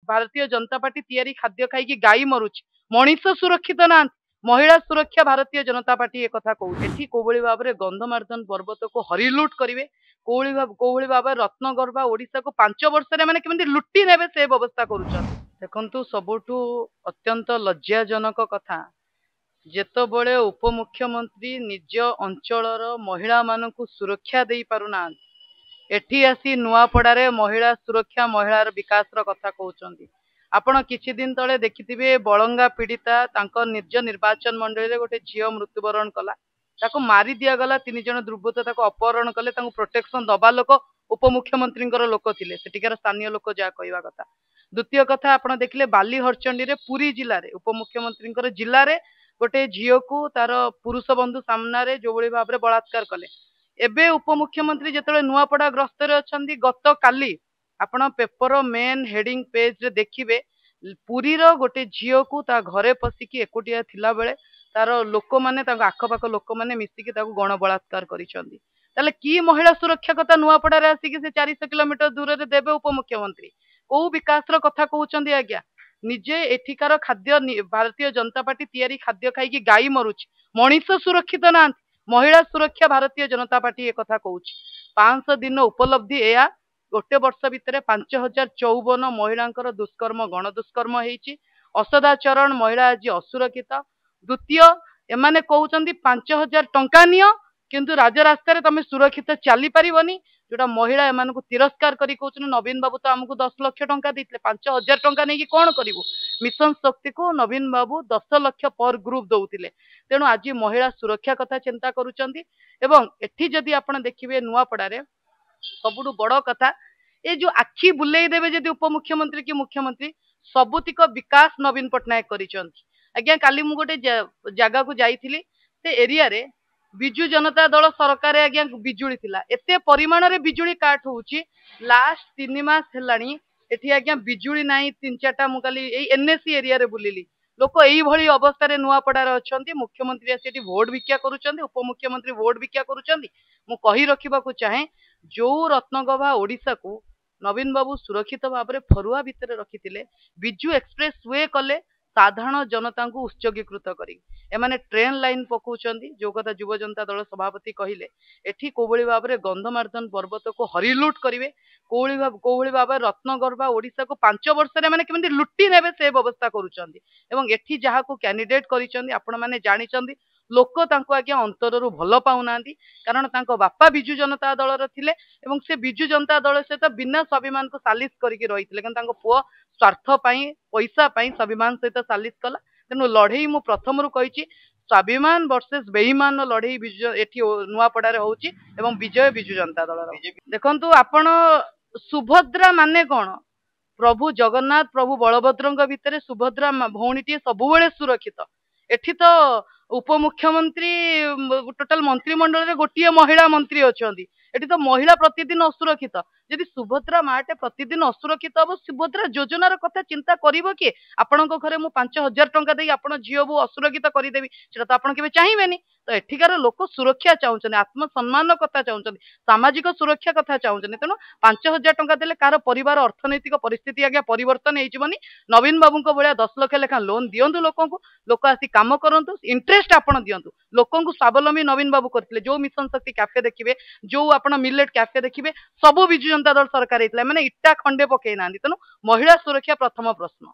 Bharatiya Janata party तैयारी खाद्य खाई गाई मरुची मनीष सुरक्षित ना महिला सुरक्षा भारतीय जनता पार्टी एक कथा कहू एठी कोभली भाव में गंधमार्दन पर्वत को हरिलुट करेंगे कोभली भाव रत्नगर्भा ओडिशा को 5 वर्ष माने केमिति लुटी नेबे से व्यवस्था करूछन। देखंतु सबुठु अत्यंत लज्जाजनक कथा जेतबळे उपमुख्यमंत्री निज अंचलर महिला मानकु सुरक्षा दे पारुना एठी आसी नुआपड़ारे महिला सुरक्षा महिलार विकासर कथा कहउचंदी। आपण किछि दिन तले देखिथिबे बळंगा पीड़िता तांको निज निर्वाचन मंडली रे गोटे झियो मृत्युवरण कला ताको मारी दिया गला 3 जण दुर्बृत्त ताको अपहरण कले ताको प्रोटेक्शन दबा लोक उपमुख्यमंत्री लोक थिले सेटिकार स्थानीय लोक जा कहवा कथा। द्वितीय कथा आपण देखले बाली हरचंडी रे पुरी जिल्ला रे उपमुख्यमंत्री जिल्ला रे गोटे झियो को तार पुरुष बंधु सामना रे जो भली भाबरे बलात्कार कले। एबे उपमुख्यमंत्री जेतले नुआपड़ा ग्रस्त रे अछंदी गत काली आपण पेपर मेन हेडिंग पेज रे देखिबे पुरी रो गोटे झियो को ता घरे पसिकी एकुटिया थिला बेले तार लोक माने ताको आखपाख लोक माने मिसिकी ताको गण बलात्कार करिसंदी। ताले की महिला सुरक्षा कथा नुआपड़ा रे आसिकी से 400 किलोमीटर दूर रे देबे उपमुख्यमंत्री को विकास रो कथा कहउचंदी आज्ञा निजे एठिकार खाद्य भारतीय जनता पार्टी तैयारी खाद्य खाई गाई मरुची मनीष सुरक्षित ना महिला सुरक्षा भारतीय जनता पार्टी एक कथा कहूँ 500 दिन उपलब्धि या गोटे वर्ष भितर 5054 महिला दुष्कर्म गण दुष्कर्म होती असदाचरण महिला आज असुरक्षित। द्वितीय एमाने कहउचंदी 5000 टंका नियो किंतु राजरास्ता रे तमे सुरक्षित चली परिबनी जोटा महिला एमान को तिरस्कार करी कहउछन नवीन बाबू तो हमको 10 लाख टंका देथिले 5000 टंका नै कि कोन करिवो मिशन शक्ति को नवीन बाबू 10 लाख पर ग्रुप दउतिले तेणु आज महिला सुरक्षा कथा चिंता करूचंदी। एवं एठी जदि आपण देखिबे नुआपड़ा रे सबुठु बड़ कथा ए जो आखि बुलेई देबे जदि उपमुख्यमंत्री की मुख्यमंत्री सबुतिक विकास नवीन पटनायक करिसंती। आज्ञा काली मु गोटे जगह को जाइथिली से एरिया रे बिजु जनता दल सरकार आज्ञा बिजुली थिला एते परिमाण रे बिजुली काट होउची लास्ट 3 मास हेलानी एठी आज्ञा बिजुली नाही 3-4टा मु काली ए एनएससी एरिया रे बुलिली लोक एई भली अवस्था रे नुआपड़ा रे अछंती मुख्यमंत्री आसी वोट भिक्षा करूचंदी उपमुख्यमंत्री वोट भिक्षा करूचंदी। मु कहि रखिबा को चाहे जो रत्नगर्भा ओडिशा को नवीन बाबू सुरक्षित भाव में फरुआ भितर रखिथिले बिजु एक्सप्रेस वे कले साधारण जनता को उत्सर्गीकृत करी एमाने ट्रेन लाइन पकाउचंदी जो कथा युव जनता दल सभापति कहिले एठी कोभली भाव में गंधमार्दन पर्वत को हरिलुट करेंगे कोभली भाव रत्नगर्भा ओडिशा को 5 वर्ष माने केमिति लुटी नेबे से व्यवस्था करूचंदी। एवं एठी जहा को कैंडिडेट करिसंदी आपण माने जानिचंदी लोक तांको आज्ञा अंतररू भल पाउनांदी कारण तांको बापा बिजु जनता दल रे थिले एवं से बिजु जनता दल सहित बिना स्वाभिमान को सालिस करके रहिथिले कारण तांको पुओ स्वार्थ पाई पैसा पाई स्वाभिमान सहित सालिस कला तेणु लड़ई मु प्रथम रू कही स्वाभिमान वर्सेस बेईमान लड़ई एठी नुआपड़ा रे होउची एवं विजय बिजु जनता दल। देखंतु आपण सुभद्रा माने कोन प्रभु जगन्नाथ प्रभु बलभद्र भितर सुभद्रा भौणीटी सबुबले सुरक्षित एठी तो उपमुख्यमंत्री टोटाल मंत्रिमंडल रे गोटिए महिला मंत्री अछंदी एठी तो महिला प्रतिदिन असुरक्षित यदि सुभद्रा माटे प्रतिदिन असुरक्षित हम सुभद्रा योजनार कथा चिंता करिवो कि आपणक घरे मु 5000 टंका देई आपण झियो बु असुरक्षित करि देबी सेटा तो आपण केबे चाहिबेनी। तो एठिकार लोक सुरक्षा चाहउछन आत्मसम्मान कथा चाहउछन सामाजिक सुरक्षा कथा चाहउछन तेनो 5000 टंका देले कार परिवार अर्थनैतिक परिस्थिति आगे परिवर्तन हेइ जिवनी नवीन बाबू को भलिया 10 लाख लेखा लोन दियंतु लोक आसी काम करंतु इंटरेस्ट आपण दियंतु लोकंकु स्वावलंबी नवीन बाबू करथिले जो मिशन शक्ति कैफे देखिबे जो आपण मिलेट कैफे देखिबे सब बिजु जनता दल सरकार हेतला माने इट्टा खंडे पकेइ नांदी तेनो महिला सुरक्षा प्रथम प्रश्न।